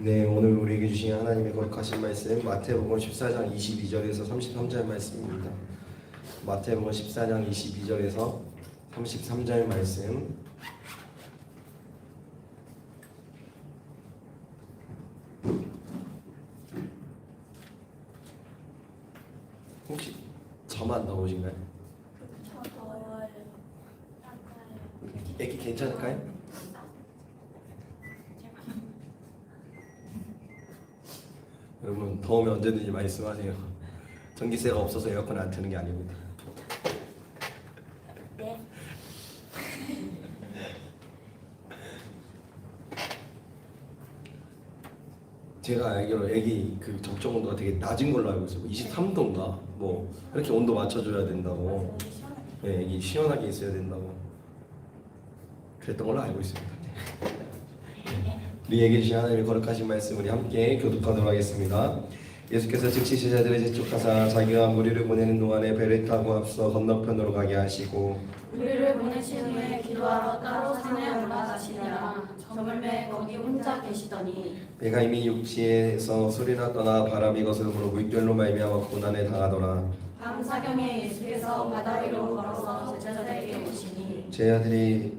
네, 오늘 우리에게 주신 하나님의 거룩하신 말씀 마태복음 14장 22절에서 33절 말씀입니다. 마태복음 14장 22절에서 33절 말씀. 혹시 저만 나오신가요? 저 더워요. 애기 괜찮을까요? 여러분 더우면 언제든지 말씀하세요. 전기세가 없어서 에어컨 안 트는 게 아닙니다. 네. 제가 알기로 애기 그 적정 온도가 되게 낮은 걸로 알고 있어요. 23도인가 뭐 이렇게 온도 맞춰줘야 된다고. 네, 애기 시원하게 있어야 된다고 그랬던 걸로 알고 있습니다. 우리에게 주신 하나님의 거룩하신 말씀 우리 함께 교독하도록 하겠습니다. 예수께서 즉시 제자들을 재촉하사 자기가 무리를 보내는 동안에 배를 타고 앞서 건너편으로 가게 하시고 우리를 보내신 후에 기도하러 따로 산에 올라가시니라. 저물매 거기 혼자 계시더니 배가 이미 육지에서 소리나 떠나 바람이 것으로 불어 물결로 말미암아 고난에 당하더라. 밤사경에 예수께서 바다 위로 걸어서 제자들에게 오시니 제자들이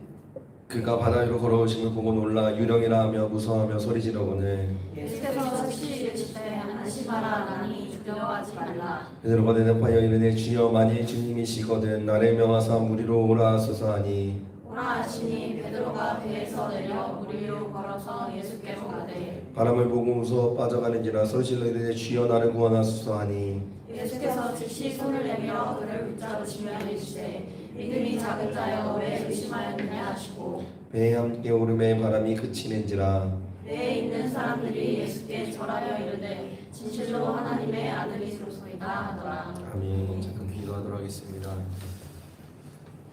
그가 바다 위로 걸어오심을 보고 놀라 유령이라 하며 무서워하며 소리지르거늘 예수께서 즉시 이르시되 안심하라 하니 두려워하지 말라. 베드로가 대답하여 이르되 주여 만일 주님이시거든 나를 명하사 무리로 오라 하소서 하니 오라 하시니 베드로가 배에서 내려 물 위로 걸어서 예수께로 가되 바람을 보고 무서워 빠져가는지라 소리질러 이르되 주여 나를 구원하소서 하니 예수께서 즉시 손을 내밀어 그를 붙잡으시며 이르시되 믿음이 작은 자여 왜 의심하였느냐 하시고 배에 함께 오름에 바람이 그치는지라 배에 있는 사람들이 예수께 절하여 이르되 진실로 하나님의 아들이소이다 하더라. 아멘. 잠깐 기도하도록 하겠습니다.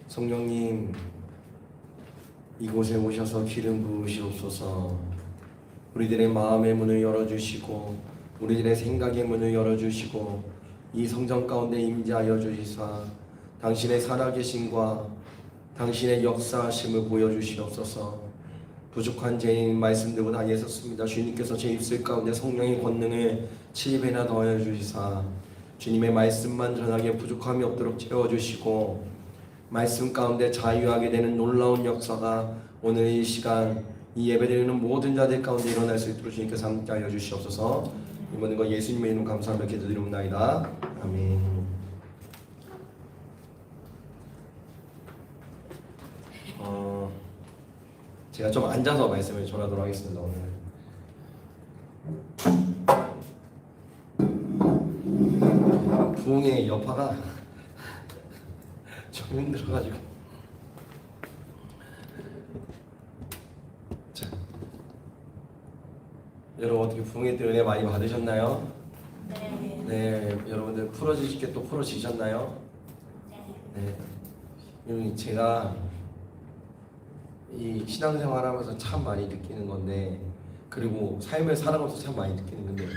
성령님 이곳에 오셔서 기름 부으시옵소서. 우리들의 마음의 문을 열어주시고 우리들의 생각의 문을 열어주시고 이 성전 가운데 임재하여 주시사 당신의 살아계심과 당신의 역사하심을 보여주시옵소서. 부족한 죄인 말씀 들고 다 예섰습니다. 주님께서 제 입술 가운데 성령의 권능을 7배나 더하여 주시사 주님의 말씀만 전하기에 부족함이 없도록 채워주시고 말씀 가운데 자유하게 되는 놀라운 역사가 오늘 이 시간 이 예배드리는 모든 자들 가운데 일어날 수 있도록 주님께서 함께하여 주시옵소서. 이 모든 것 예수님의 이름 감사하며 기도드립니다. 아멘. 제가 좀 앉아서 말씀을 전하도록 하겠습니다. 오늘 부흥의 여파가 좀 힘들어가지고 자, 여러분 어떻게 부흥의 은혜 많이 받으셨나요? 네. 네, 여러분들 풀어지실 게 또 풀어지셨나요? 네. 제가 이 신앙생활하면서 참 많이 느끼는 건데, 그리고 삶을 살아가면서 참 많이 느끼는 건데,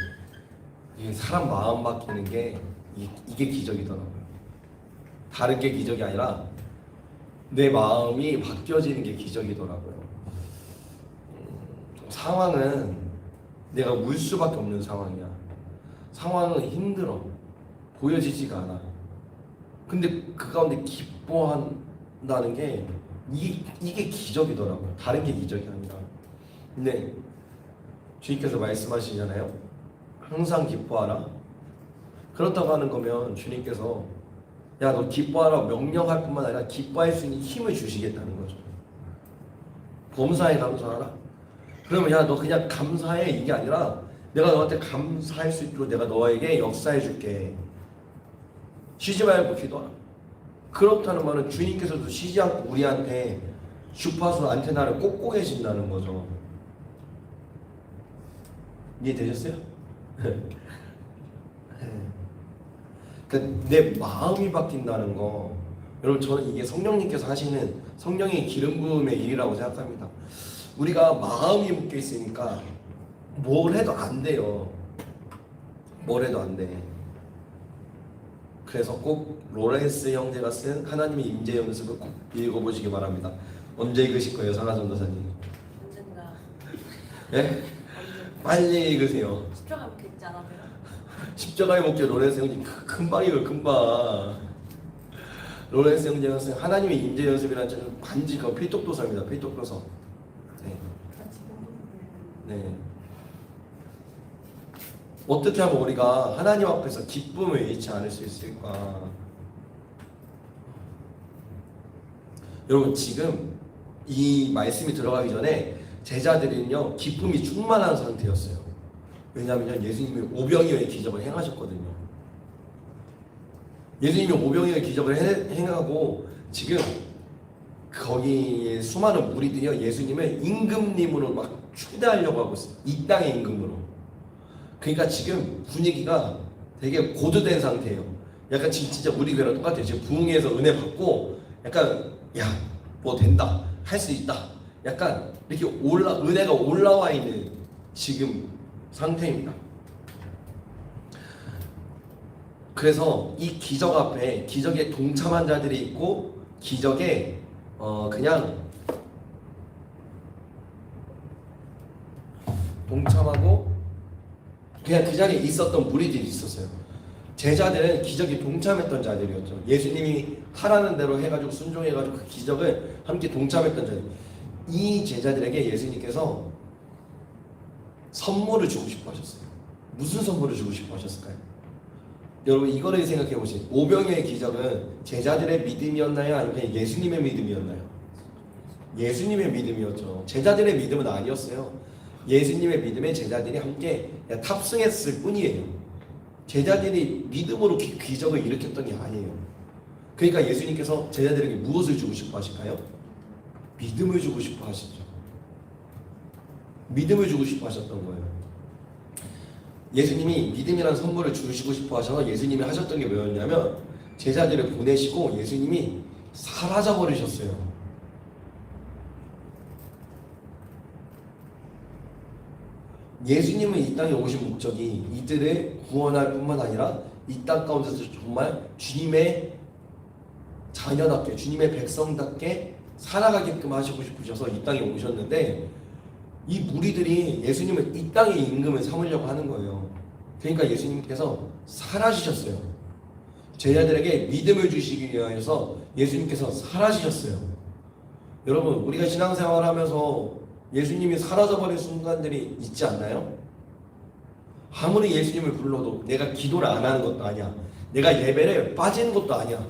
이 사람 마음 바뀌는 게 이게 기적이더라고요. 다른 게 기적이 아니라 내 마음이 바뀌어지는 게 기적이더라고요. 상황은 내가 울 수밖에 없는 상황이야. 상황은 힘들어. 보여지지가 않아. 근데 그 가운데 기뻐한다는 게 이게 기적이더라고요. 다른 게 기적이 아니라. 근데 주님께서 말씀하시잖아요. 항상 기뻐하라. 그렇다고 하는 거면 주님께서 야, 너 기뻐하라 명령할 뿐만 아니라 기뻐할 수 있는 힘을 주시겠다는 거죠. 범사에 감사하라. 그러면 야, 너 그냥 감사해 이게 아니라 내가 너한테 감사할 수 있도록 내가 너에게 역사해 줄게. 쉬지 말고 기도하라. 그렇다는 말은 주님께서도 쉬지 않고 우리한테 주파수 안테나를 꽂고 계신다는 거죠. 이해되셨어요? 그러니까 내 마음이 바뀐다는 거, 여러분 저는 이게 성령님께서 하시는 성령의 기름 부음의 일이라고 생각합니다. 우리가 마음이 묶여 있으니까 뭘 해도 안 돼요. 뭘 해도 안 돼. 그래서 꼭 로렌스 형제가 쓴 하나님의 임재 연습을 꼭 읽어보시기 바랍니다. 언제 읽으실 거예요, 상하 전도사님? 언젠가. 예? 빨리 읽으세요. 십자가 이렇게 있지 않았어요? 십자가의 목재 로렌스 형님 금방이에요 금방. 로렌스 형제는 하나님의 임재 연습이라는 책은 반드시 그 필독도서입니다. 필독도서. 네. 네. 어떻게 하면 우리가 하나님 앞에서 기쁨을 잃지 않을 수 있을까? 여러분 지금 이 말씀이 들어가기 전에 제자들은요 기쁨이 충만한 상태였어요. 왜냐하면 예수님이 오병이어의 기적을 행하셨거든요. 예수님이 오병이어의 기적을 행하고 지금 거기에 수많은 무리들이요 예수님을 임금님으로 막 추대하려고 하고 있어요. 이 땅의 임금으로. 그러니까 지금 분위기가 되게 고조된 상태예요. 약간 지금 진짜 우리 교회랑 똑같아요. 지금 부흥회에서 은혜 받고 약간 야 뭐 된다 할 수 있다 약간 이렇게 은혜가 올라와 있는 지금 상태입니다. 그래서 이 기적 앞에 기적에 동참한 자들이 있고 기적에 그냥 동참하고 그냥 그 자리에 있었던 무리들이 있었어요. 제자들은 기적에 동참했던 자들이었죠. 예수님이 하라는 대로 해가지고 순종해가지고 그 기적을 함께 동참했던 자들. 이 제자들에게 예수님께서 선물을 주고 싶어 하셨어요. 무슨 선물을 주고 싶어 하셨을까요? 여러분 이거를 생각해 보세요. 오병이어의 기적은 제자들의 믿음이었나요? 아니면 예수님의 믿음이었나요? 예수님의 믿음이었죠. 제자들의 믿음은 아니었어요. 예수님의 믿음에 제자들이 함께 탑승했을 뿐이에요. 제자들이 믿음으로 기적을 일으켰던 게 아니에요. 그러니까 예수님께서 제자들에게 무엇을 주고 싶어 하실까요? 믿음을 주고 싶어 하시죠. 믿음을 주고 싶어 하셨던 거예요. 예수님이 믿음이라는 선물을 주시고 싶어 하셔서 예수님이 하셨던 게 뭐였냐면 제자들을 보내시고 예수님이 사라져 버리셨어요. 예수님은 이 땅에 오신 목적이 이들을 구원할 뿐만 아니라 이 땅 가운데서 정말 주님의 자녀답게 주님의 백성답게 살아가게끔 하시고 싶으셔서 이 땅에 오셨는데 이 무리들이 예수님을 이 땅의 임금을 삼으려고 하는 거예요. 그러니까 예수님께서 사라지셨어요. 제자들에게 믿음을 주시기 위하여서 예수님께서 사라지셨어요. 여러분 우리가 신앙생활을 하면서 예수님이 사라져버린 순간들이 있지 않나요? 아무리 예수님을 불러도 내가 기도를 안 하는 것도 아니야. 내가 예배를 빠지는 것도 아니야.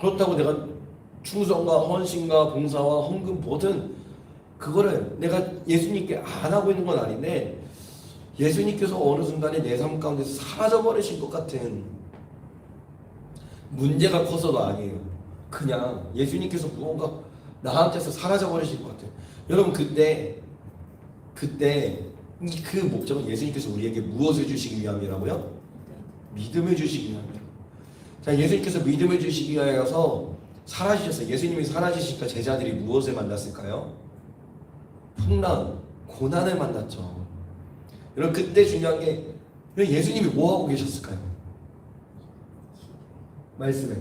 그렇다고 내가 충성과 헌신과 봉사와 헌금 뭐든 그거를 내가 예수님께 안 하고 있는 건 아닌데 예수님께서 어느 순간에 내 삶 가운데서 사라져버리신 것 같은 문제가 커서도 아니에요. 그냥 예수님께서 무언가 나한테서 사라져버리신 것 같아요. 여러분 그때 그 목적은 예수님께서 우리에게 무엇을 주시기 위함이라고요? 믿음을 주시기 위함이에요. 자, 예수님께서 믿음을 주시기 위하여서 사라지셨어요. 예수님이 사라지시니까 제자들이 무엇을 만났을까요? 풍랑, 고난을 만났죠. 여러분 그때 중요한 게 예수님이 뭐 하고 계셨을까요? 말씀에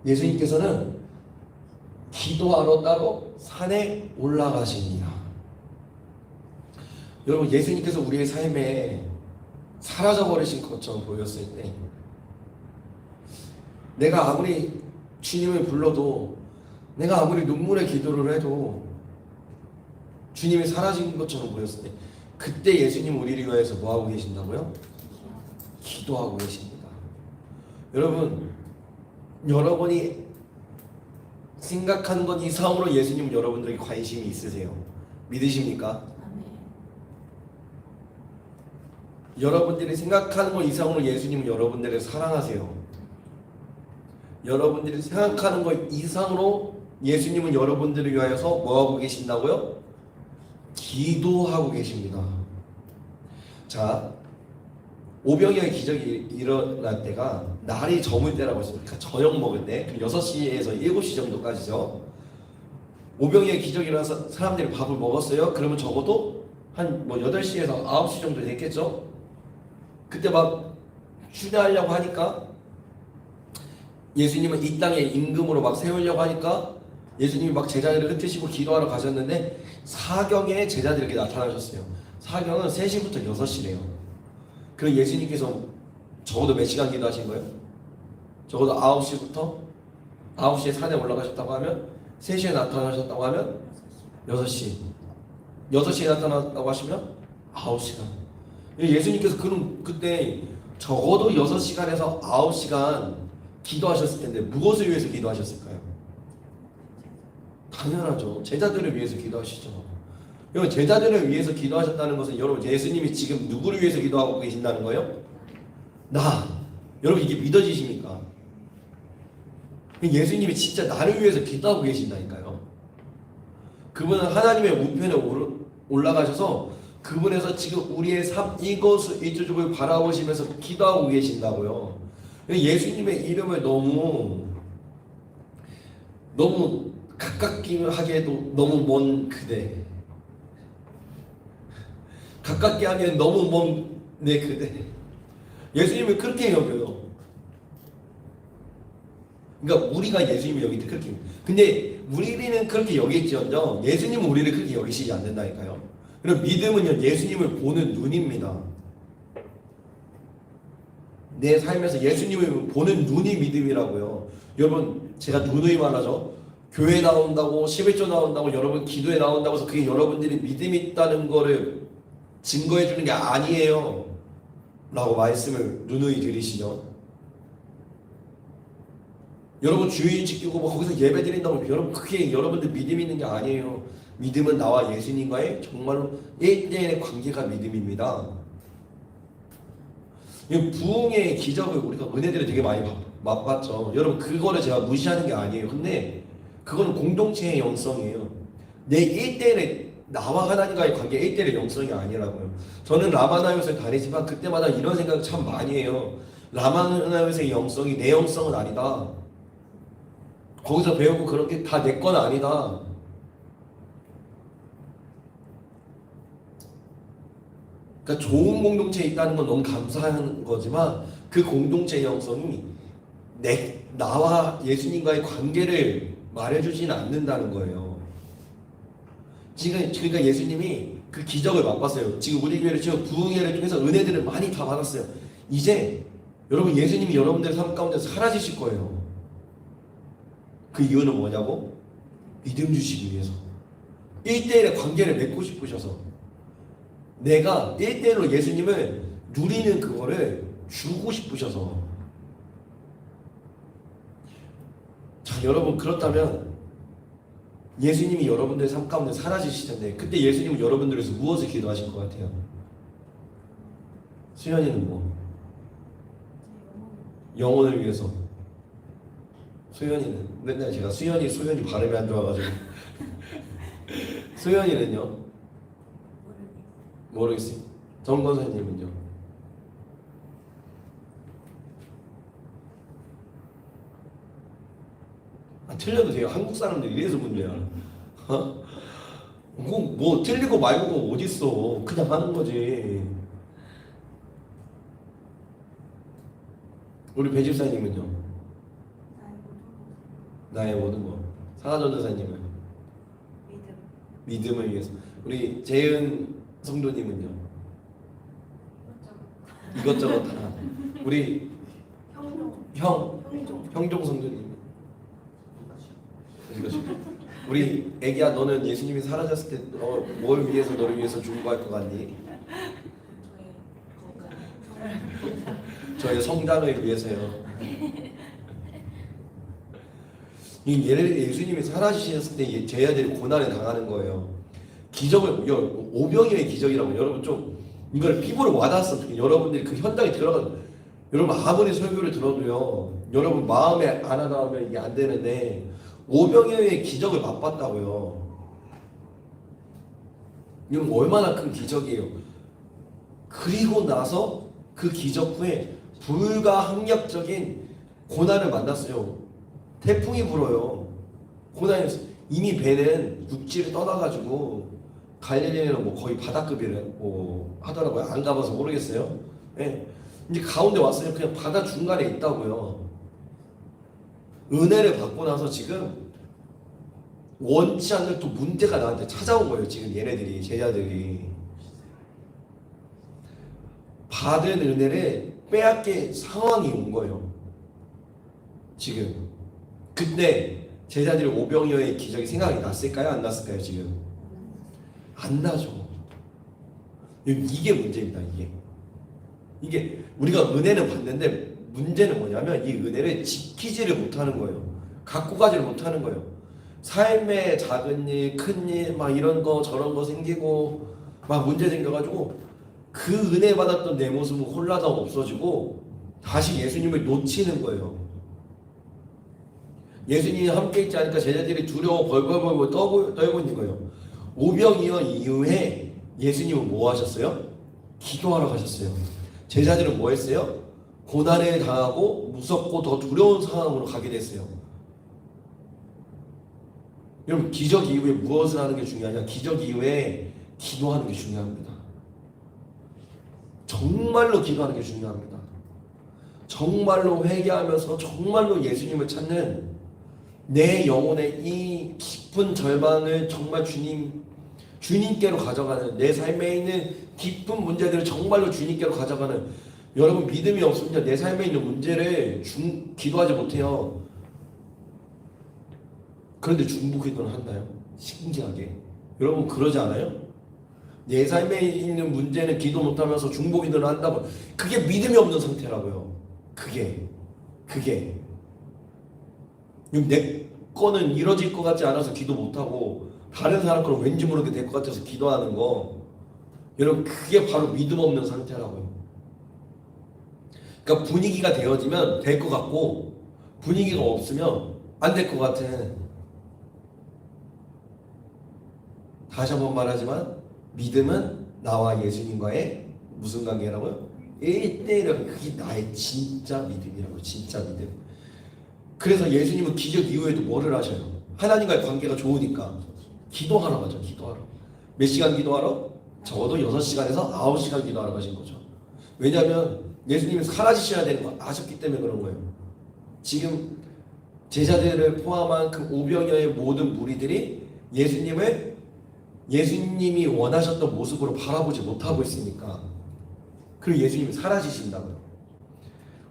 예수님께서는 기도하러 따로 산에 올라가시니라. 여러분 예수님께서 우리의 삶에 사라져버리신 것처럼 보였을 때 내가 아무리 주님을 불러도 내가 아무리 눈물의 기도를 해도 주님이 사라진 것처럼 보였을 때 그때 예수님 우리를 위해서 뭐하고 계신다고요? 기도하고 계십니다. 여러분 여러분이 생각하는 것 이상으로 예수님은 여러분들에게 관심이 있으세요. 믿으십니까? 여러분들이 생각하는 것 이상으로 예수님은 여러분들을 사랑하세요. 여러분들이 생각하는 것 이상으로 예수님은 여러분들을 위하여서 뭐하고 계신다고요? 기도하고 계십니다. 자, 오병이어의 기적이 일어날 때가 날이 저물 때라고 했습니다. 그러니까 저녁 먹을 때 6시에서 7시 정도까지죠. 오병이어의 기적이 일어나서 사람들이 밥을 먹었어요. 그러면 적어도 한 8시에서 9시 정도 됐겠죠. 그때 막 휴대하려고 하니까 예수님은 이 땅에 임금으로 막 세우려고 하니까 예수님이 막 제자들을 흩으시고 기도하러 가셨는데 사경에 제자들에게 나타나셨어요. 사경은 3시부터 6시래요. 그럼 예수님께서 적어도 몇 시간 기도하신 거예요? 적어도 9시부터 9시에 산에 올라가셨다고 하면 3시에 나타나셨다고 하면 6시 6시에 나타났다고 하시면 9시간. 예수님께서 그럼 그때 적어도 6시간에서 9시간 기도하셨을 텐데 무엇을 위해서 기도하셨을까요? 당연하죠. 제자들을 위해서 기도하시죠. 여러분 제자들을 위해서 기도하셨다는 것은 여러분 예수님이 지금 누구를 위해서 기도하고 계신다는 거예요? 나. 여러분 이게 믿어지십니까? 예수님이 진짜 나를 위해서 기도하고 계신다니까요. 그분은 하나님의 우편에 올라가셔서 그분에서 지금 우리의 삶 이것을 이쪽을 바라보시면서 기도하고 계신다고요. 예수님의 이름을 너무 가깝게 하기에도 너무 먼 그대, 가깝게 하기엔 너무 먼 내 그대. 예수님을 그렇게 여겨요. 그러니까 우리가 예수님을 여길 때 그렇게. 근데 우리는 그렇게 여겼지언정 예수님은 우리를 그렇게 여기시지 않는다니까요. 그럼 믿음은요 예수님을 보는 눈입니다. 내 삶에서 예수님을 보는 눈이 믿음이라고요. 여러분 제가 누누이 말하죠. 교회 나온다고 11조 나온다고 여러분 기도에 나온다고 해서 그게 여러분들이 믿음이 있다는 거를 증거해 주는 게 아니에요 라고 말씀을 누누이 드리시죠. 여러분 주일 지키고 뭐 거기서 예배 드린다고 여러분 그게 여러분들 믿음 있는 게 아니에요. 믿음은 나와 예수님과의 정말로 1대1의 관계가 믿음입니다. 이 부흥의 기적을 우리가 은혜들을 되게 많이 맛봤죠. 여러분 그거를 제가 무시하는 게 아니에요. 근데 그건 공동체의 영성이에요. 내 1대1의 나와 하나님과의 관계 1대1의 영성이 아니라고요. 저는 라마나요스에 다니지만 그때마다 이런 생각 참 많이 해요. 라마나요스의 영성이 내 영성은 아니다. 거기서 배우고 그런 게 다 내 건 아니다. 그러니까 좋은 공동체에 있다는 건 너무 감사한 거지만 그 공동체의 영성이 나와 예수님과의 관계를 말해주지는 않는다는 거예요. 지금 그러니까 예수님이 그 기적을 맛봤어요. 지금 우리 교회를 지금 부흥회를 통해서 은혜들을 많이 다 받았어요. 이제 여러분 예수님이 여러분들의 삶 가운데 사라지실 거예요. 그 이유는 뭐냐고? 믿음 주시기 위해서 1대1의 관계를 맺고 싶으셔서 내가 1대1로 예수님을 누리는 그거를 주고 싶으셔서. 자 여러분 그렇다면 예수님이 여러분들의 삶 가운데 사라지실 텐데 그때 예수님은 여러분들을 위해서 무엇을 기도하실 것 같아요? 수연이는 뭐? 영혼을 위해서. 수연이는 맨날 제가 수연이 발음이 안 좋아가지고 수연이는요? 모르겠어요. 정 권사님은요? 틀려도 돼요. 한국 사람들이 이래서 문제야. 뭐 틀리고 말고가 어딨어. 그냥 하는 거지. 우리 배 집사님은요? 나의 모든 것. 사가전 전사님은? 믿음을 위해서. 우리 재은 성도님은요? 이것저것 다. 우리 형종 성도님. 우리 애기야 너는 예수님이 사라졌을 때 뭘 위해서 너를 위해서 중보할 것 같니? 저의 성장을 위해서요. 예수님이 사라지셨을 때 제자들이 고난을 당하는 거예요. 기적을 오병이어의 기적이라고 여러분 좀 이걸 피부로 와닿았어. 여러분들이 그 현장에 들어가 여러분 아무리 설교를 들어도요. 여러분 마음에 안 하면 이게 안 되는데 오병이어의 기적을 맛봤다고요. 이건 얼마나 큰 기적이에요. 그리고 나서 그 기적 후에 불가항력적인 고난을 만났어요. 태풍이 불어요. 고난이 이미 배는 육지를 떠나가지고 갈릴리는 뭐 거의 바다급이래 뭐 하더라고요. 안 가봐서 모르겠어요. 네. 이제 가운데 왔어요. 그냥 바다 중간에 있다고요. 은혜를 받고 나서 지금 원치 않는 또 문제가 나한테 찾아온 거예요. 지금 얘네들이, 제자들이 받은 은혜를 빼앗길 상황이 온 거예요. 지금 그때 제자들이 오병이어의 기적이 생각이 났을까요? 안 났을까요? 지금 안 나죠. 이게 문제입니다. 이게 우리가 은혜는 받는데 문제는 뭐냐면 이 은혜를 지키지를 못하는 거예요. 갖고 가지를 못하는 거예요. 삶의 작은 일, 큰 일, 막 이런 거 저런 거 생기고 막 문제 생겨가지고 그 은혜 받았던 내 모습은 홀라당 없어지고 다시 예수님을 놓치는 거예요. 예수님이 함께 있지 않으니까 제자들이 두려워 벌벌벌 떨고 있는 거예요. 오병이어 이후에 예수님은 뭐 하셨어요? 기도하러 가셨어요. 제자들은 뭐 했어요? 고난을 당하고 무섭고 더 두려운 상황으로 가게 됐어요. 여러분 기적 이후에 무엇을 하는 게 중요하냐? 기적 이후에 기도하는 게 중요합니다. 정말로 기도하는 게 중요합니다. 정말로 회개하면서 정말로 예수님을 찾는 내 영혼의 이 깊은 절망을 정말 주님께로 가져가는, 내 삶에 있는 깊은 문제들을 정말로 주님께로 가져가는, 여러분 믿음이 없으면 내 삶에 있는 문제를 기도하지 못해요. 그런데 중보 기도는 한다요? 신기하게. 여러분 그러지 않아요? 내 삶에 있는 문제는 기도 못하면서 중보 기도를 한다고. 그게 믿음이 없는 상태라고요. 그게 내 거는 이뤄질 것 같지 않아서 기도 못하고 다른 사람 거는 왠지 모르게 될 것 같아서 기도하는 거, 여러분 그게 바로 믿음 없는 상태라고요. 그러니까 분위기가 되어지면 될 것 같고 분위기가 없으면 안 될 것 같아. 다시 한번 말하지만 믿음은 나와 예수님과의 무슨 관계라고요? 1대1. 그게 나의 진짜 믿음이라고요. 진짜 믿음. 그래서 예수님은 기적 이후에도 뭐를 하셔요? 하나님과의 관계가 좋으니까 기도하러 가죠. 기도하러. 몇 시간 기도하러? 적어도 6시간에서 9시간 기도하러 가신 거죠. 왜냐하면 예수님이 사라지셔야 되는 거 아셨기 때문에 그런 거예요. 지금 제자들을 포함한 그 오병이어의 모든 무리들이 예수님이 원하셨던 모습으로 바라보지 못하고 있으니까, 그리고 예수님이 사라지신다고요.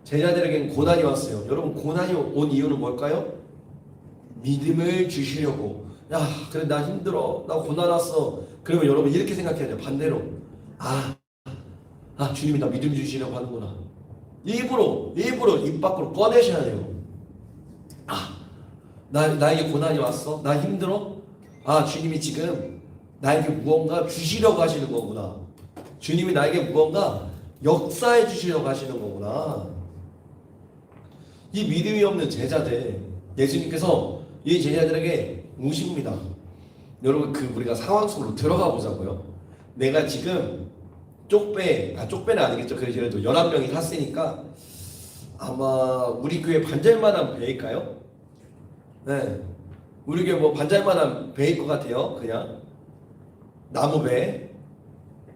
제자들에게는 고난이 왔어요. 여러분 고난이 온 이유는 뭘까요? 믿음을 주시려고. 야 그래 나 힘들어, 나 고난 왔어. 그러면 여러분 이렇게 생각해야 돼요. 반대로 주님이 나 믿음 주시려고 하는구나. 일부러 입 밖으로 꺼내셔야 돼요. 나에게 고난이 왔어? 나 힘들어? 주님이 지금 나에게 무언가 주시려고 하시는 거구나. 주님이 나에게 무언가 역사해 주시려고 하시는 거구나. 이 믿음이 없는 제자들, 예수님께서 이 제자들에게 우십니다. 여러분 우리가 상황 속으로 들어가 보자고요. 내가 지금 쪽배는 아니겠죠. 그래도 11명이 탔으니까 아마 우리 교회 반잘만한 배일까요? 네, 우리 교회 뭐 반잘만한 배일 것 같아요. 그냥 나무배.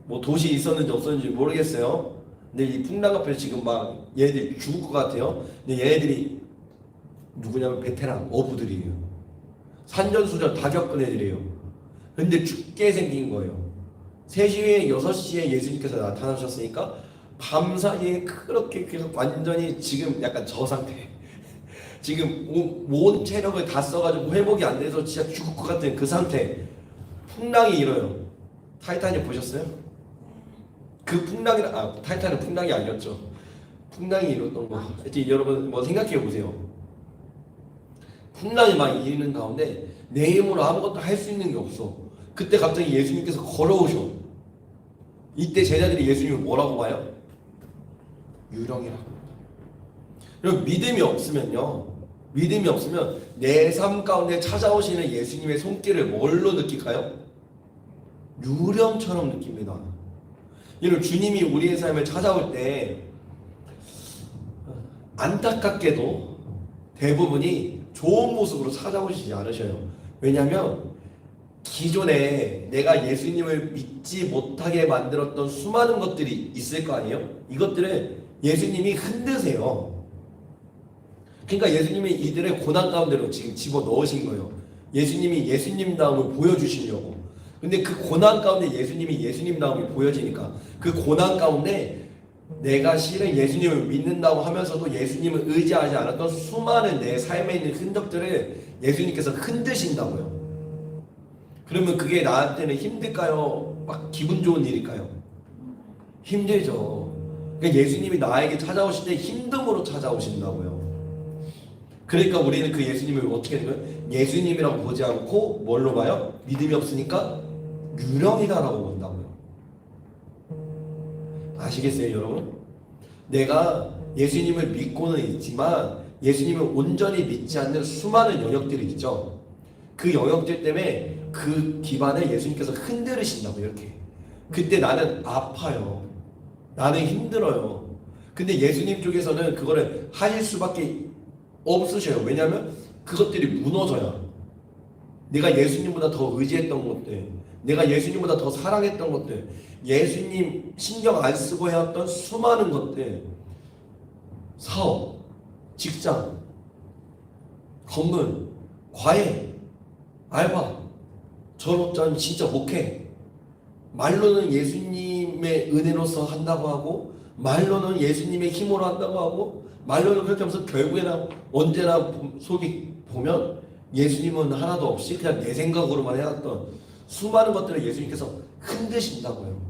뭐 도시 있었는지 없었는지 모르겠어요. 근데 이 풍랑 앞에서 지금 막 얘네들이 죽을 것 같아요. 근데 얘네들이 누구냐면 베테랑 어부들이에요. 산전수전 다 겪은 애들이에요. 근데 죽게 생긴 거예요. 3시에 6시에 예수님께서 나타나셨으니까 밤사이에 그렇게 계속 완전히 지금 약간 저 상태. 지금 온 체력을 다 써가지고 회복이 안 돼서 진짜 죽을 것 같은 그 상태. 풍랑이 일어요. 타이타닉 보셨어요? 그 타이타닉 풍랑이 아니었죠. 풍랑이 일었던 거. 여러분 뭐 생각해 보세요. 풍랑이 막 일는 가운데 내 힘으로 아무것도 할 수 있는 게 없어. 그때 갑자기 예수님께서 걸어오셔. 이때 제자들이 예수님을 뭐라고 봐요? 유령이라고. 여러분 믿음이 없으면 내 삶 가운데 찾아오시는 예수님의 손길을 뭘로 느낄까요? 유령처럼 느낍니다. 여러분 주님이 우리의 삶을 찾아올 때 안타깝게도 대부분이 좋은 모습으로 찾아오시지 않으셔요. 왜냐하면 기존에 내가 예수님을 믿지 못하게 만들었던 수많은 것들이 있을 거 아니에요? 이것들을 예수님이 흔드세요. 그러니까 예수님이 이들의 고난 가운데로 지금 집어넣으신 거예요. 예수님이 예수님다움을 보여주시려고. 근데 그 고난 가운데 예수님이 예수님다움이 보여지니까 그 고난 가운데 내가 실은 예수님을 믿는다고 하면서도 예수님을 의지하지 않았던 수많은 내 삶에 있는 흔적들을 예수님께서 흔드신다고요. 그러면 그게 나한테는 힘들까요? 막 기분 좋은 일일까요? 힘들죠. 그러니까 예수님이 나에게 찾아오실 때 힘듦으로 찾아오신다고요. 그러니까 우리는 그 예수님을 어떻게 해야 되고요? 예수님이라고 보지 않고 뭘로 봐요? 믿음이 없으니까 유령이다라고 본다고요. 아시겠어요, 여러분? 내가 예수님을 믿고는 있지만 예수님을 온전히 믿지 않는 수많은 영역들이 있죠. 그 영역들 때문에 그 기반을 예수님께서 흔들으신다고. 이렇게 그때 나는 아파요, 나는 힘들어요. 근데 예수님 쪽에서는 그거를 하실 수밖에 없으셔요. 왜냐하면 그것들이 무너져야 내가 예수님보다 더 의지했던 것들, 내가 예수님보다 더 사랑했던 것들, 예수님 신경 안 쓰고 해왔던 수많은 것들, 사업, 직장, 건물, 과외, 알바, 저는 진짜 목회, 말로는 예수님의 은혜로서 한다고 하고, 말로는 예수님의 힘으로 한다고 하고, 말로는 그렇게 하면서 결국에는 언제나 속이 보면 예수님은 하나도 없이 그냥 내 생각으로만 해왔던 수많은 것들을 예수님께서 흔드신다고요.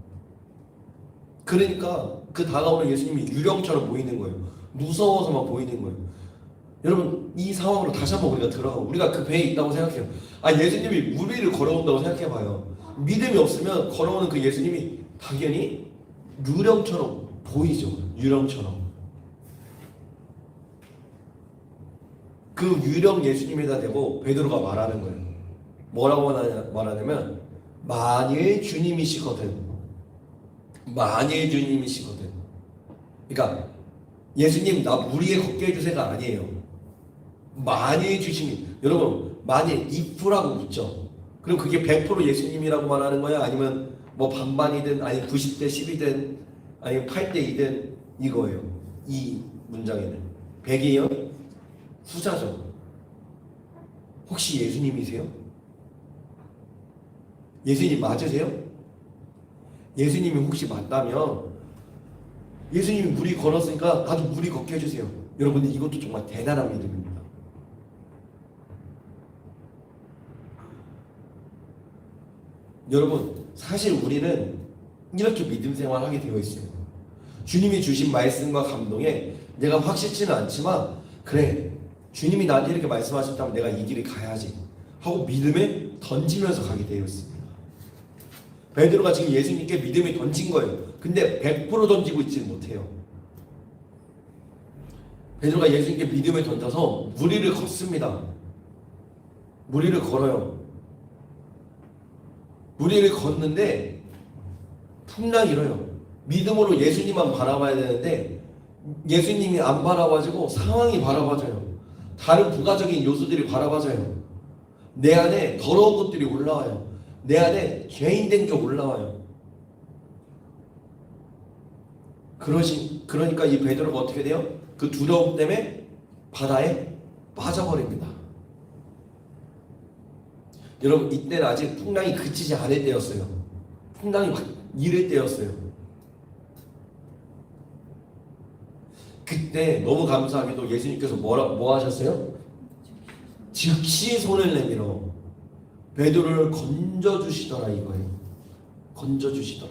그러니까 그 다가오는 예수님이 유령처럼 보이는 거예요. 무서워서만 보이는 거예요. 여러분, 이 상황으로 다시 한번 우리가 들어가고, 우리가 그 배에 있다고 생각해요. 예수님이 물 위를 걸어온다고 생각해봐요. 믿음이 없으면 걸어오는 그 예수님이 당연히 유령처럼 보이죠. 유령처럼. 그 유령 예수님에다 대고 베드로가 말하는 거예요. 뭐라고 말하냐면 만일 주님이시거든. 만일 주님이시거든. 그러니까 예수님 나 물 위에 걷게 해주세요가 아니에요. 만일 주심이. 여러분, 만일 if라고 묻죠. 그럼 그게 100% 예수님이라고 말하는 거야? 아니면 뭐 반반이든 아니면 90대 10이든 아니면 8대 2든 이거예요. 이 문장에는 100이요? 후자죠. 혹시 예수님이세요? 예수님 맞으세요? 예수님이 혹시 맞다면 예수님이 물이 걸었으니까 나도 물이 걷게 해주세요. 여러분들, 이것도 정말 대단한 믿음입니다. 여러분, 사실 우리는 이렇게 믿음 생활하게 되어 있어요. 주님이 주신 말씀과 감동에 내가 확실치는 않지만, 그래, 주님이 나한테 이렇게 말씀하셨다면 내가 이 길을 가야지 하고 믿음에 던지면서 가게 되어 있습니다. 베드로가 지금 예수님께 믿음을 던진 거예요. 근데 100% 던지고 있지는 못해요. 베드로가 예수님께 믿음을 던져서 물 위를 걷습니다. 물 위를 걸어요. 물 위를 걷는데 풍랑이 일어요. 믿음으로 예수님만 바라봐야 되는데 예수님이 안 바라봐지고 상황이 바라봐져요. 다른 부가적인 요소들이 바라봐져요. 내 안에 더러운 것들이 올라와요. 내 안에 죄인된 게 올라와요. 그러니까 이 베드로가 어떻게 돼요? 그 두려움 때문에 바다에 빠져버립니다. 여러분, 이때는 아직 풍랑이 그치지 않을 때였어요. 풍랑이 막 이를 때였어요. 그때 너무 감사하게도 예수님께서 뭐 하셨어요? 즉시 손을 내밀어 베드로를 건져주시더라, 이거예요. 건져주시더라.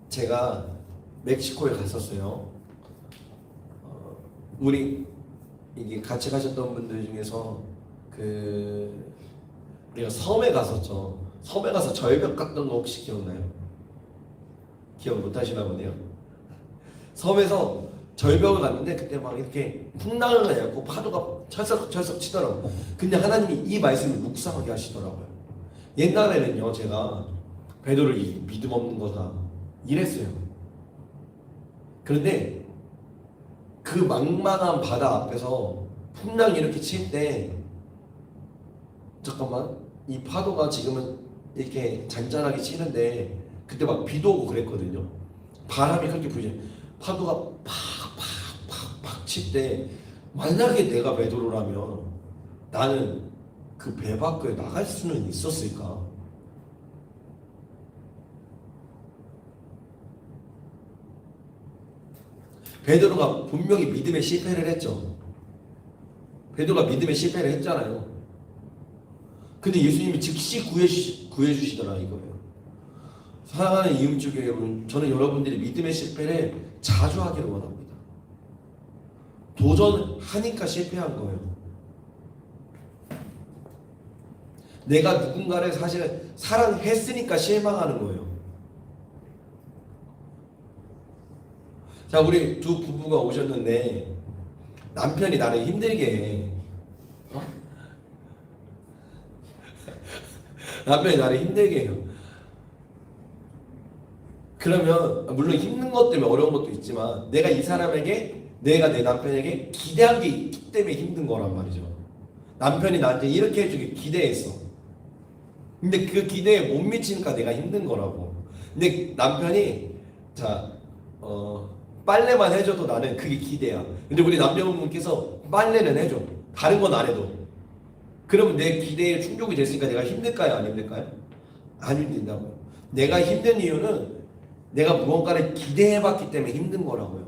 제가 멕시코에 갔었어요. 우리 이게 같이 가셨던 분들 중에서 우리가 섬에 갔었죠. 섬에 가서 절벽 갔던 거 혹시 기억나요? 기억 못 하시나 보네요. 섬에서 절벽을 갔는데 그때 막 이렇게 풍랑을 해갖고 파도가 철썩철썩 치더라고요. 근데 하나님이 이 말씀을 묵상하게 하시더라고요. 옛날에는요, 제가 베드로를 믿음 없는 거다 이랬어요. 그런데 그 망망한 바다 앞에서 풍랑이 이렇게 칠 때, 잠깐만, 이 파도가 지금은 이렇게 잔잔하게 치는데 그때 막 비도 오고 그랬거든요. 바람이 그렇게 불죠. 파도가 팍팍팍팍 칠 때 만약에 내가 베드로라면 나는 그 배 밖에 나갈 수는 있었을까? 베드로가 분명히 믿음에 실패를 했죠. 베드로가 믿음에 실패를 했잖아요. 근데 예수님이 즉시 구해주시더라 이거예요. 사랑하는 이음주교 여러분, 저는 여러분들이 믿음의 실패를 자주 하기를 원합니다. 도전하니까 실패한 거예요. 내가 누군가를 사실 사랑했으니까 실망하는 거예요. 자, 우리 두 부부가 오셨는데 남편이 나를 힘들게 해. 남편이 나를 힘들게 해요. 그러면 물론 힘든 것 때문에 어려운 것도 있지만 내가 이 사람에게, 내가 내 남편에게 기대한 게 있기 때문에 힘든 거란 말이죠. 남편이 나한테 이렇게 해주길 기대했어. 근데 그 기대에 못 미치니까 내가 힘든 거라고. 근데 남편이 빨래만 해줘도 나는 그게 기대야. 근데 우리 남편분께서 빨래는 해줘. 다른 건 안 해도. 그러면 내 기대에 충족이 됐으니까 내가 힘들까요? 안 힘들까요? 안 힘든다고요. 내가 힘든 이유는 내가 무언가를 기대해봤기 때문에 힘든 거라고요.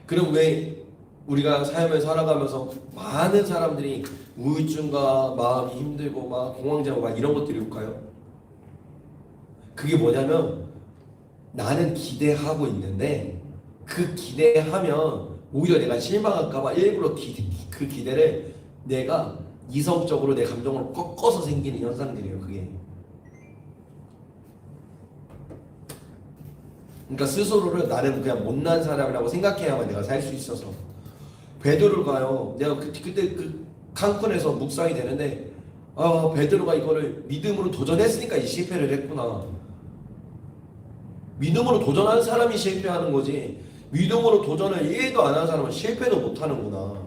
그럼 왜 우리가 삶을 살아가면서 많은 사람들이 우울증과 마음이 힘들고 막 공황장애 막 이런 것들이 올까요? 그게 뭐냐면 나는 기대하고 있는데 그 기대하면 오히려 내가 실망할까봐 일부러 그 기대를 내가 이성적으로 내 감정으로 꺾어서 생기는 현상들이에요. 그게. 그러니까 스스로를 나는 그냥 못난 사람이라고 생각해야만 내가 살 수 있어서. 베드로가요. 내가 그때 그 칸쿤에서 묵상이 되는데 베드로가 이거를 믿음으로 도전했으니까 이 실패를 했구나. 믿음으로 도전하는 사람이 실패하는 거지. 믿음으로 도전을 1도 안 하는 사람은 실패도 못 하는구나.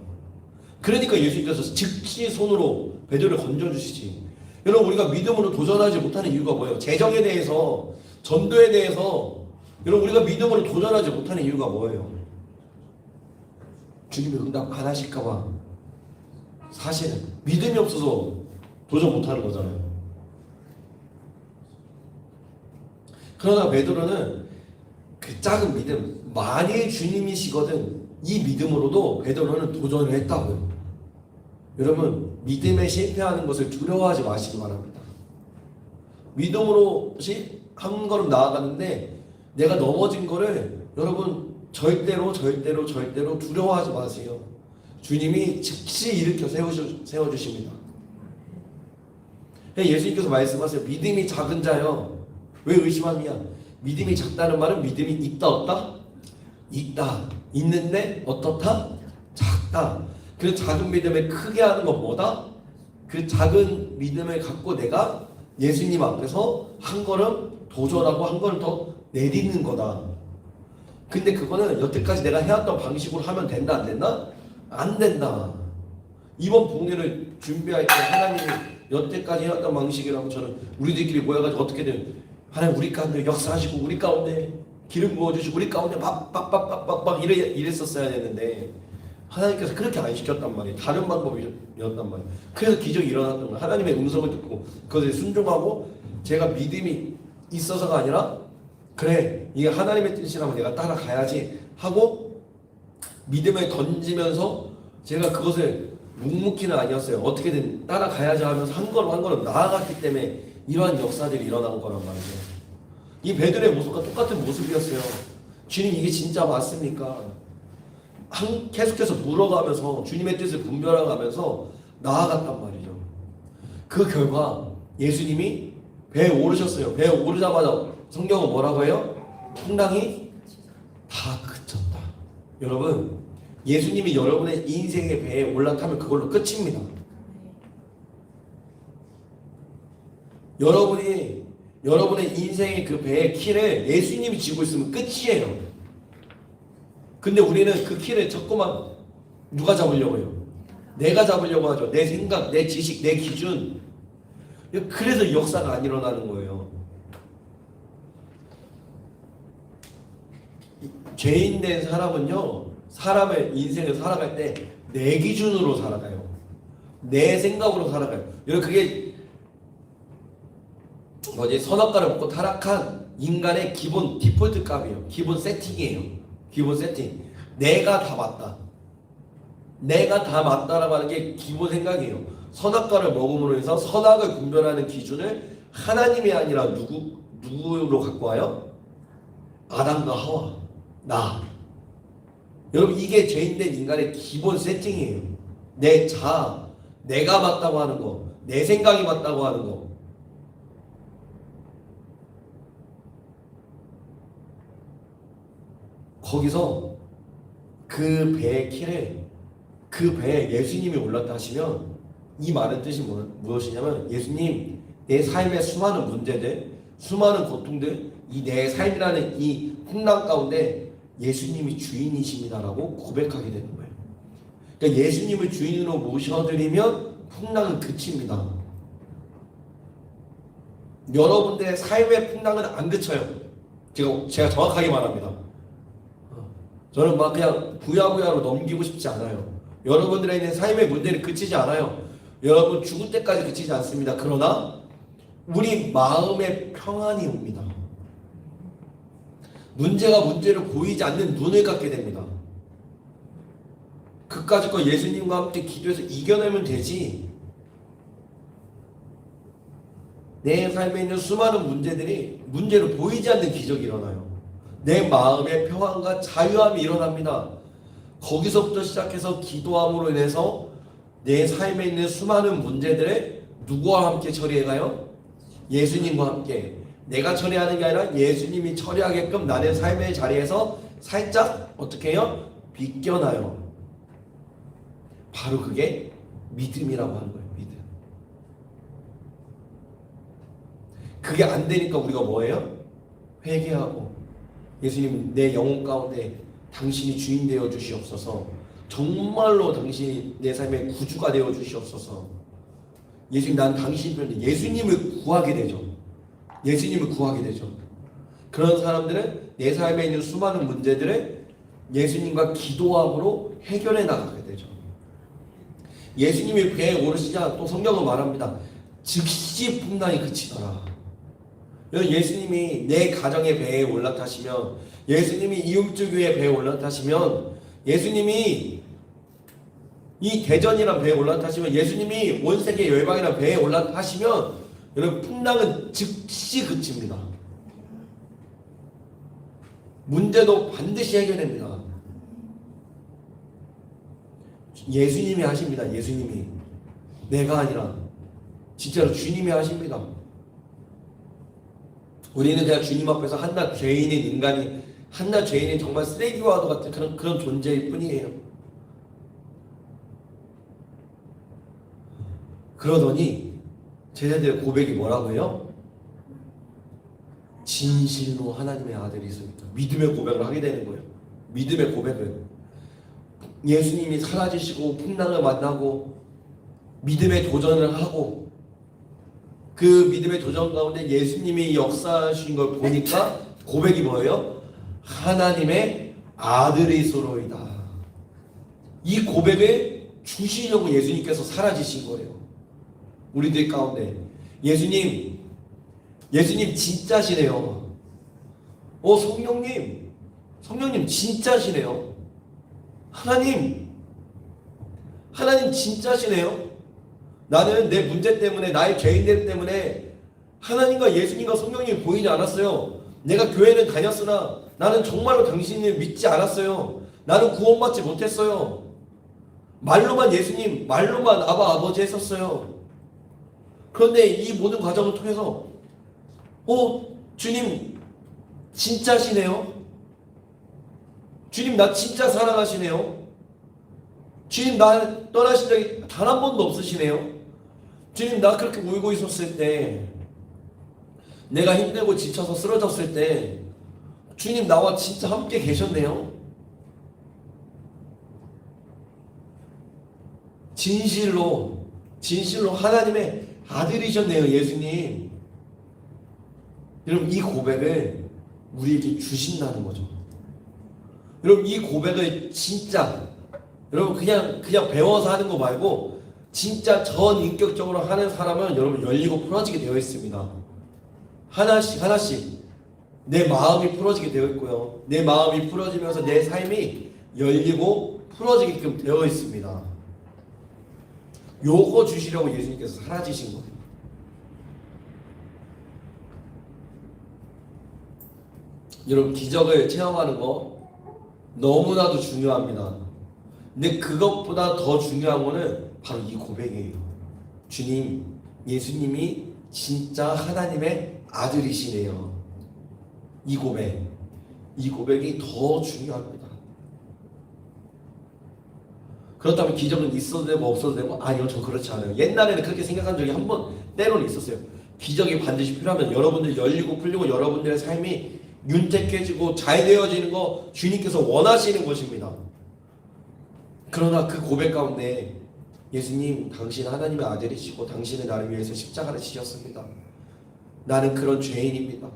그러니까 예수님께서 즉시 손으로 베드로를 건져주시지. 여러분, 우리가 믿음으로 도전하지 못하는 이유가 뭐예요? 재정에 대해서, 전도에 대해서 여러분, 우리가 믿음으로 도전하지 못하는 이유가 뭐예요? 주님이 응답 안 하실까봐. 사실은 믿음이 없어서 도전 못하는 거잖아요. 그러나 베드로는 그 작은 믿음, 만일 주님이시거든 이 믿음으로도 베드로는 도전을 했다고요. 여러분, 믿음에 실패하는 것을 두려워하지 마시기 바랍니다. 믿음으로 한 걸음 나아가는데 내가 넘어진 거를 여러분 절대로 두려워하지 마세요. 주님이 즉시 일으켜 세워주십니다. 예수님께서 말씀하세요. 믿음이 작은 자여 왜 의심함이야? 믿음이 작다는 말은 믿음이 있다 없다? 있다. 있는데 어떻다? 작다. 그 작은 믿음을 크게 하는 건 뭐다? 그 작은 믿음을 갖고 내가 예수님 앞에서 한 걸음 도전하고 한 걸음 더 내딛는 거다. 근데 그거는 여태까지 내가 해왔던 방식으로 하면 된다 안 된다? 안 된다. 이번 봉헌을 준비할 때 하나님이 여태까지 해왔던 방식이라고 저는 우리들끼리 모여가지고 어떻게든 하나님 우리 가운데 역사하시고 우리 가운데 기름 부어주시고 우리 가운데 막 이랬었어야 되는데 하나님께서 그렇게 안 시켰단 말이에요. 다른 방법이었단 말이에요. 그래서 기적이 일어났던 거예요. 하나님의 음성을 듣고 그것에 순종하고 제가 믿음이 있어서가 아니라 그래 이게 하나님의 뜻이라면 내가 따라가야지 하고 믿음을 던지면서 제가 그것을 묵묵히는 아니었어요. 어떻게든 따라가야지 하면서 한 걸음 나아갔기 때문에 이러한 역사들이 일어난 거란 말이죠. 이 베드로의 모습과 똑같은 모습이었어요. 주님 이게 진짜 맞습니까? 계속해서 물어가면서 주님의 뜻을 분별해가면서 나아갔단 말이죠. 그 결과 예수님이 배에 오르셨어요. 배에 오르자마자 성경은 뭐라고 해요? 풍랑이 다 그쳤다. 여러분, 예수님이 여러분의 인생의 배에 올라타면 그걸로 끝입니다. 여러분의 인생의 그 배의 키를 예수님이 쥐고 있으면 끝이에요. 근데 우리는 그 키를 자꾸만 누가 잡으려고 해요? 내가 잡으려고 하죠. 내 생각, 내 지식, 내 기준. 그래서 역사가 안 일어나는 거예요. 죄인 된 사람은요, 사람의 인생을 살아갈 때 내 기준으로 살아가요. 내 생각으로 살아가요. 여러분, 그게 선악과를 먹고 타락한 인간의 기본 디폴트 값이에요. 기본 세팅이에요. 기본 세팅. 내가 다 맞다. 내가 다 맞다라고 하는 게 기본 생각이에요. 선악과를 먹음으로 해서 선악을 분별하는 기준을 하나님이 아니라 누구로 갖고 와요? 아담과 하와. 나. 여러분, 이게 죄인된 인간의 기본 세팅이에요. 내 자아, 내가 맞다고 하는 거, 내 생각이 맞다고 하는 거. 거기서 그 배의 키를, 그 배에 예수님이 올랐다 하시면 이 말의 뜻이 무엇이냐면, 예수님, 내 삶의 수많은 문제들, 수많은 고통들, 이 내 삶이라는 이 풍랑 가운데 예수님이 주인이십니다라고 고백하게 되는 거예요. 그러니까 예수님을 주인으로 모셔드리면 풍랑은 그칩니다. 여러분들의 삶의 풍랑은 안 그쳐요. 제가 정확하게 말합니다. 저는 막 그냥 부야부야로 넘기고 싶지 않아요. 여러분들의 있는 삶의 문제는 그치지 않아요. 여러분 죽을 때까지 그치지 않습니다. 그러나 우리 마음의 평안이 옵니다. 문제가 문제를 보이지 않는 눈을 갖게 됩니다. 그까짓 거 예수님과 함께 기도해서 이겨내면 되지. 내 삶에 있는 수많은 문제들이 문제로 보이지 않는 기적이 일어나요. 내 마음의 평안과 자유함이 일어납니다. 거기서부터 시작해서 기도함으로 인해서 내 삶에 있는 수많은 문제들을 누구와 함께 처리해가요? 예수님과 함께. 내가 처리하는 게 아니라 예수님이 처리하게끔 나의 삶의 자리에서 살짝 어떻게 해요? 비껴나요. 바로 그게 믿음이라고 하는 거예요. 믿음. 그게 안 되니까 우리가 뭐예요? 회개하고, 예수님, 내 영혼 가운데 당신이 주인 되어 주시옵소서. 정말로 당신이 내 삶의 구주가 되어 주시옵소서. 예수님, 난 당신 편인데 예수님을 구하게 되죠. 예수님을 구하게 되죠. 그런 사람들은 내 삶에 있는 수많은 문제들을 예수님과 기도함으로 해결해 나가게 되죠. 예수님이 배에 오르시자 또 성경은 말합니다. 즉시 풍랑이 그치더라. 예수님이 내 가정의 배에 올라타시면, 예수님이 이웃교회의 배에 올라타시면, 예수님이 이 대전이라는 배에 올라타시면, 예수님이 온 세계 열방이라는 배에 올라타시면 여러분 풍랑은 즉시 그칩니다. 문제도 반드시 해결됩니다. 예수님이 하십니다. 예수님이. 내가 아니라 진짜로 주님이 하십니다. 우리는 그냥 주님 앞에서 한낱 죄인인 인간이, 한낱 죄인인 정말 쓰레기와도 같은 그런 존재일 뿐이에요. 그러더니 제자들의 고백이 뭐라고 해요? 진실로 하나님의 아들이십니다. 믿음의 고백을 하게 되는 거예요. 믿음의 고백을. 예수님이 사라지시고 풍랑을 만나고 믿음의 도전을 하고, 그 믿음의 도전 가운데 예수님이 역사하신 걸 보니까 고백이 뭐예요? 하나님의 아들이소로이다. 이 고백을 주시려고 예수님께서 사라지신 거예요. 우리들 가운데. 예수님 진짜시네요. 성령님 진짜시네요. 하나님 진짜시네요. 나는 내 문제 때문에, 나의 죄인됨 때문에 하나님과 예수님과 성령님이 보이지 않았어요. 내가 교회는 다녔으나 나는 정말로 당신을 믿지 않았어요. 나는 구원받지 못했어요. 말로만 예수님, 말로만 아바 아버지 했었어요. 그런데 이 모든 과정을 통해서 주님 진짜시네요. 주님 나 진짜 사랑하시네요. 주님 나 떠나신 적이 단 한 번도 없으시네요. 주님 나 그렇게 울고 있었을 때, 내가 힘들고 지쳐서 쓰러졌을 때 주님 나와 진짜 함께 계셨네요. 진실로 하나님의 아들이셨네요. 예수님. 여러분 이 고백을 우리에게 주신다는 거죠. 여러분 이 고백을 진짜 여러분 그냥 배워서 하는 거 말고 진짜 전인격적으로 하는 사람은 여러분 열리고 풀어지게 되어 있습니다. 하나씩 내 마음이 풀어지게 되어 있고요. 내 마음이 풀어지면서 내 삶이 열리고 풀어지게끔 되어 있습니다. 요거 주시려고 예수님께서 사라지신 거예요. 여러분 기적을 체험하는 거 너무나도 중요합니다. 근데 그것보다 더 중요한 거는 바로 이 고백이에요. 주님, 예수님이 진짜 하나님의 아들이시네요. 이 고백이 더 중요합니다. 그렇다면 기적은 있어도 되고 없어도 되고 아니요, 저 그렇지 않아요. 옛날에는 그렇게 생각한 적이 한 번 때로는 있었어요. 기적이 반드시 필요하면 여러분들 열리고 풀리고 여러분들의 삶이 윤택해지고 잘 되어지는 거 주님께서 원하시는 것입니다. 그러나 그 고백 가운데 예수님, 당신 하나님의 아들이시고 당신은 나를 위해서 십자가를 지셨습니다. 나는 그런 죄인입니다.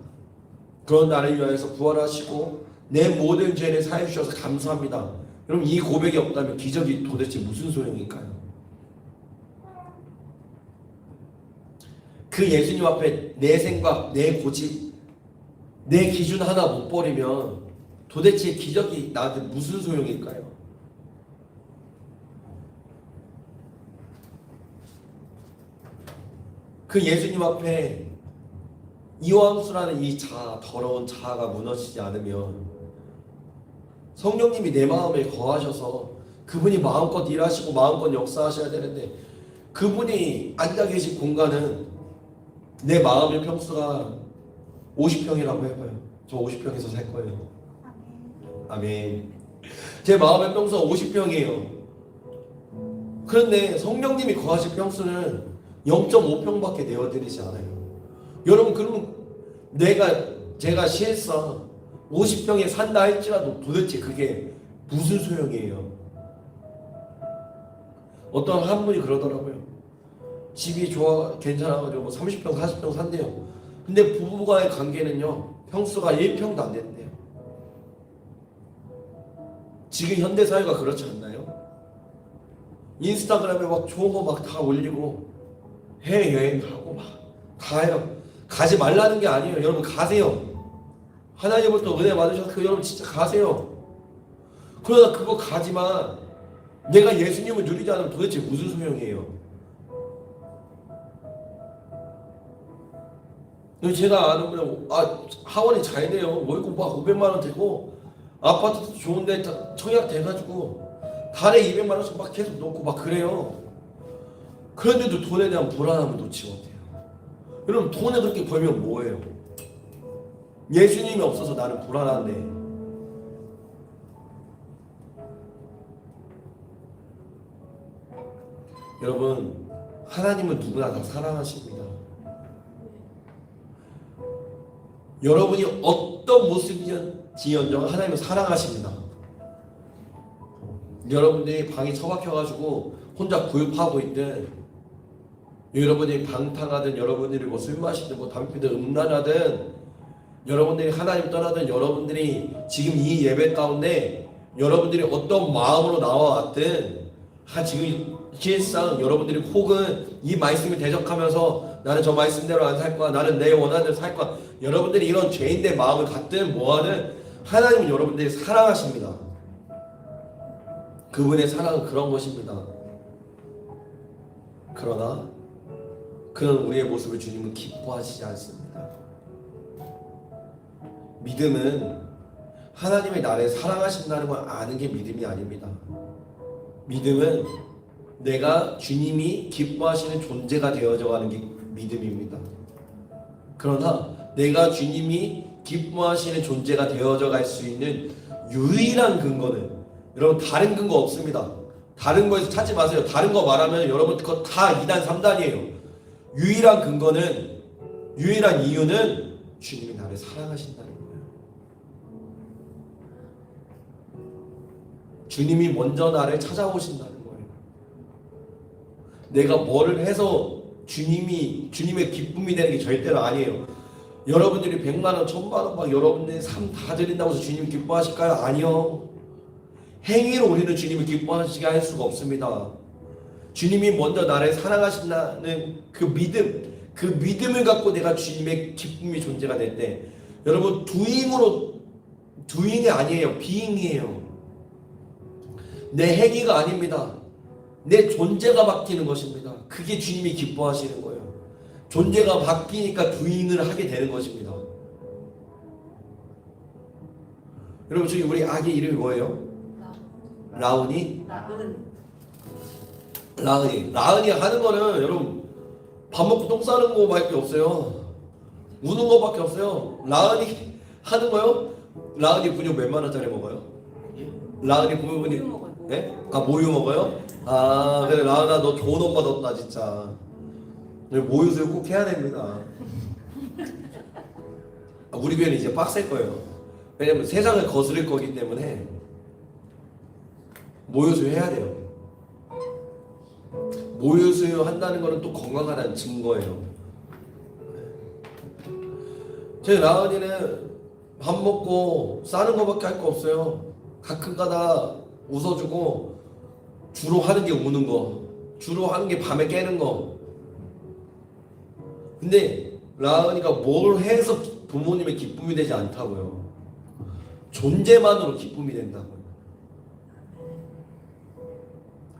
그런 나를 위하여서 부활하시고 내 모든 죄를 사해 주셔서 감사합니다. 여러분 이 고백이 없다면 기적이 도대체 무슨 소용일까요? 그 예수님 앞에 내 생각, 내 고집, 내 기준 하나 못 버리면 도대체 기적이 나한테 무슨 소용일까요? 그 예수님 앞에 이왕수라는 이 더러운 자아가 무너지지 않으면 성령님이 내 마음에 거하셔서 그분이 마음껏 일하시고 마음껏 역사하셔야 되는데 그분이 앉아 계신 공간은 내 마음의 평수가 50평이라고 해봐요. 저 50평에서 살 거예요. 아멘. 제 마음의 평수가 50평이에요. 그런데 성령님이 거하실 평수는 0.5평밖에 내어드리지 않아요. 여러분 그러면 제가 실상 50평에 산다 할지라도 도대체 그게 무슨 소용이에요? 어떤 한 분이 그러더라고요. 집이 좋아 괜찮아가지고 뭐 30평 40평 산대요. 근데 부부간의 관계는요 평수가 1평도 안 된대요. 지금 현대사회가 그렇지 않나요? 인스타그램에 막 좋은 거 막 다 올리고 해외여행 가고 막 다 해요. 가지 말라는 게 아니에요. 여러분 가세요. 하나님으로부터 은혜 받으셔서 여러분 진짜 가세요. 그러나 그거 가지만 내가 예수님을 누리지 않으면 도대체 무슨 소용이에요? 제가 아는 분은 하원이 잘 돼요. 월급 막 500만 원 되고 아파트도 좋은데 청약 돼가지고 달에 200만 원씩 막 계속 놓고 막 그래요. 그런데도 돈에 대한 불안함을 놓지 못해요. 여러분 돈을 그렇게 벌면 뭐예요? 예수님이 없어서 나는 불안한데 여러분 하나님은 누구나 다 사랑하십니다. 여러분이 어떤 모습이지언정 하나님은 사랑하십니다. 여러분들이 방에 처박혀가지고 혼자 구입하고 있든 여러분이 방탕하든 여러분들이 뭐 술 마시든 뭐 담배 피든 음란하든 여러분들이 하나님 떠나든 여러분들이 지금 이 예배 가운데 여러분들이 어떤 마음으로 나와왔든 지금 실상 여러분들이 혹은 이 말씀을 대적하면서 나는 저 말씀대로 안 살 거야, 나는 내 원하는 대로 살 거야, 여러분들이 이런 죄인의 마음을 갖든 뭐하든 하나님은 여러분들이 사랑하십니다. 그분의 사랑은 그런 것입니다. 그러나 그런 우리의 모습을 주님은 기뻐하시지 않습니다. 믿음은 하나님의 나를 사랑하신다는 걸 아는 게 믿음이 아닙니다. 믿음은 내가 주님이 기뻐하시는 존재가 되어져 가는 게 믿음입니다. 그러나 내가 주님이 기뻐하시는 존재가 되어져 갈 수 있는 유일한 근거는 여러분 다른 근거 없습니다. 다른 거에서 찾지 마세요. 다른 거 말하면 여러분 그거 다 2단 3단이에요. 유일한 근거는 유일한 이유는 주님이 나를 사랑하신다는 거예요. 주님이 먼저 나를 찾아오신다는 거예요. 내가 뭐를 해서 주님의 기쁨이 되는 게 절대로 아니에요. 여러분들이 100만 원, 1000만 원 막 여러분들의 삶 다 드린다고 해서 주님 기뻐하실까요? 아니요. 행위로 우리는 주님을 기뻐하시게 할 수가 없습니다. 주님이 먼저 나를 사랑하신다는 그 믿음, 그 믿음을 갖고 내가 주님의 기쁨이 존재가 될 때, 여러분 두잉이 아니에요. 비잉이에요. 내 행위가 아닙니다. 내 존재가 바뀌는 것입니다. 그게 주님이 기뻐하시는 거예요. 존재가 바뀌니까 두잉을 하게 되는 것입니다. 여러분, 저기 우리 아기 이름이 뭐예요? 라은이 하는 거는 여러분 밥 먹고 똥 싸는 거밖에 없어요. 우는 거밖에 없어요. 라은이 하는 거요? 라은이 분유 몇만 원짜리 먹어요? 라은이 분유 네? 아 모유 먹어요? 아 그래 라은아 너 좋은 엄마 뒀다 진짜. 모유수유 꼭 해야 됩니다. 우리 교회는 이제 빡셀 거예요. 왜냐면 세상을 거스를 거기 때문에 모유수유 해야 돼요. 모유수유 한다는 거는 또 건강하다는 증거예요. 제 라은이는 밥 먹고 싸는 거밖에 할 거 없어요. 가끔가다 웃어주고 주로 하는 게 우는 거, 주로 하는 게 밤에 깨는 거. 근데 라은이가 뭘 해서 부모님의 기쁨이 되지 않다고요. 존재만으로 기쁨이 된다고요.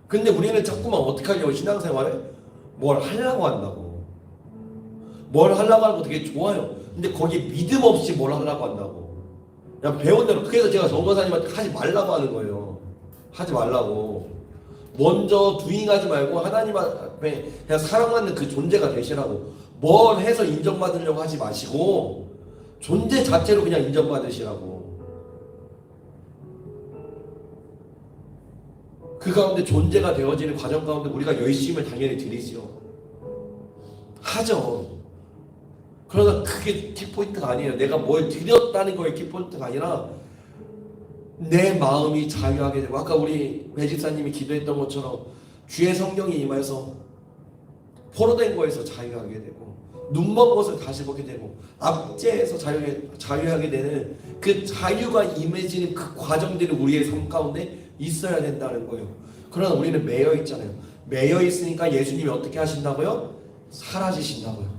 근데 우리는 자꾸만 어떻게 하려고 신앙생활에 뭘 하려고 한다고. 뭘 하려고 하는 거 되게 좋아요. 근데 거기에 믿음 없이 뭘 하려고 한다고. 그냥 배운 대로. 그래서 제가 정거사님한테 하지 말라고 하는 거예요. 하지 말라고. 먼저 두잉하지 말고 하나님 앞에 그냥 사랑받는 그 존재가 되시라고. 뭘 해서 인정받으려고 하지 마시고 존재 자체로 그냥 인정받으시라고. 그 가운데 존재가 되어지는 과정 가운데 우리가 열심을 당연히 드리죠. 하죠. 그러나 그게 키포인트가 아니에요. 내가 뭘 드렸다는 거에 키포인트가 아니라 내 마음이 자유하게 되고, 아까 우리 배집사님이 기도했던 것처럼 주의 성령이 임하여서 포로된 거에서 자유하게 되고, 눈먼 것을 다시 보게 되고, 압제에서 자유하게 되는 그 자유가 임해지는 그 과정들이 우리의 삶 가운데 있어야 된다는 거예요. 그러나 우리는 매여 있잖아요. 매여 있으니까 예수님이 어떻게 하신다고요? 사라지신다고요.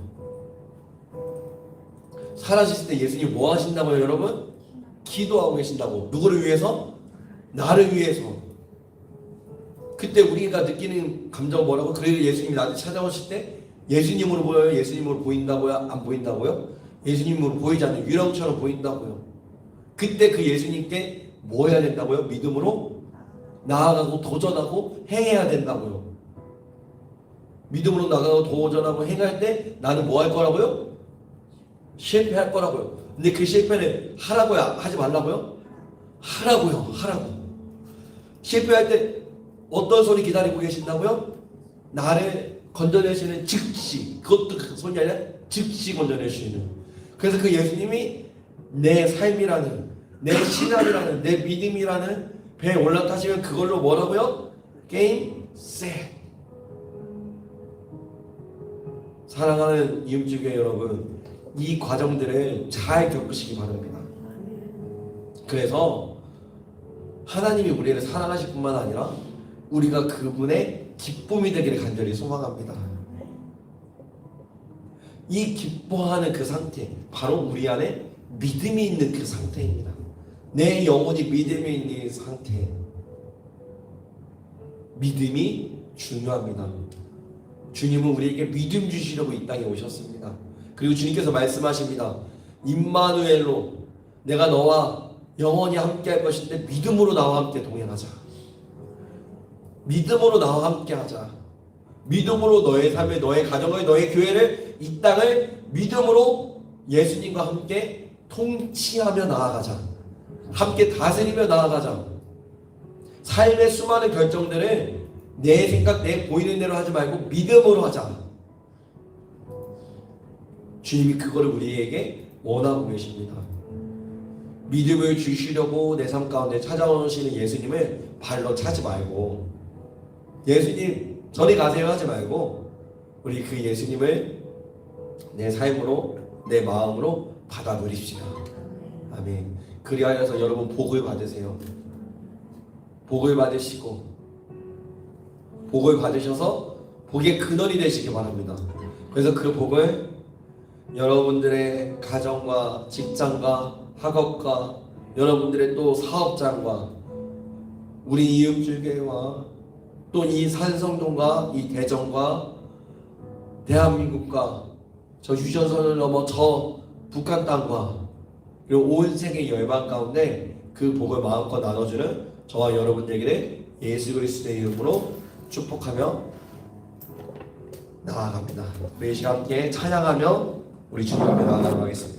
사라지실 때 예수님이 뭐 하신다고요, 여러분? 기도하고 계신다고. 누구를 위해서? 나를 위해서. 그때 우리가 느끼는 감정은 뭐라고? 그래도 예수님이 나한테 찾아오실 때 예수님으로 보여요? 예수님으로 보인다고요? 안 보인다고요? 예수님으로 보이지 않는 유령처럼 보인다고요. 그때 그 예수님께 뭐 해야 된다고요? 믿음으로 나아가고 도전하고 행해야 된다고요. 믿음으로 나아가고 도전하고 행할 때 나는 뭐 할 거라고요? 실패할 거라고요. 근데 그 실패는 하라고요? 하지 말라고요? 하라고요. 하라고. 실패할 때 어떤 손이 기다리고 계신다고요? 나를 건져내시는 즉시, 그것도 그 손이 아니라 즉시 건져내시는. 그래서 그 예수님이 내 삶이라는, 내 신앙이라는, 내 믿음이라는 배에 올라타시면 그걸로 뭐라고요? 게임 셋. 사랑하는 이음주교 여러분, 이 과정들을 잘 겪으시기 바랍니다. 그래서 하나님이 우리를 사랑하실 뿐만 아니라 우리가 그분의 기쁨이 되기를 간절히 소망합니다. 이 기뻐하는 그 상태, 바로 우리 안에 믿음이 있는 그 상태입니다. 내 영혼이 믿음이 있는 상태. 믿음이 중요합니다. 주님은 우리에게 믿음 주시려고 이 땅에 오셨습니다. 그리고 주님께서 말씀하십니다. 임마누엘로, 내가 너와 영원히 함께 할 것인데 믿음으로 나와 함께 동행하자. 믿음으로 나와 함께 하자. 믿음으로 너의 삶을, 너의 가정을, 너의 교회를, 이 땅을 믿음으로 예수님과 함께 통치하며 나아가자. 함께 다스리며 나아가자. 삶의 수많은 결정들을 내 생각, 내 보이는 대로 하지 말고 믿음으로 하자. 주님이 그거를 우리에게 원하고 계십니다. 믿음을 주시려고 내 삶 가운데 찾아오시는 예수님을 발로 차지 말고, 예수님 저리 가세요 하지 말고, 우리 그 예수님을 내 삶으로, 내 마음으로 받아들입시다. 아멘. 그리하여서 여러분 복을 받으세요. 복을 받으시고 복을 받으셔서 복의 근원이 되시기 바랍니다. 그래서 그 복을 여러분들의 가정과 직장과 학업과 여러분들의 또 사업장과 우리 이음줄교회와 또 이 산성동과 이 대전과 대한민국과 저 휴전선을 넘어 저 북한 땅과 그리고 온 세계 열방 가운데 그 복을 마음껏 나눠주는 저와 여러분들에게 예수 그리스도의 이름으로 축복하며 나아갑니다. 우리 이 시간 함께 찬양하며 우리 주님 앞에 나아가도록 하겠습니다.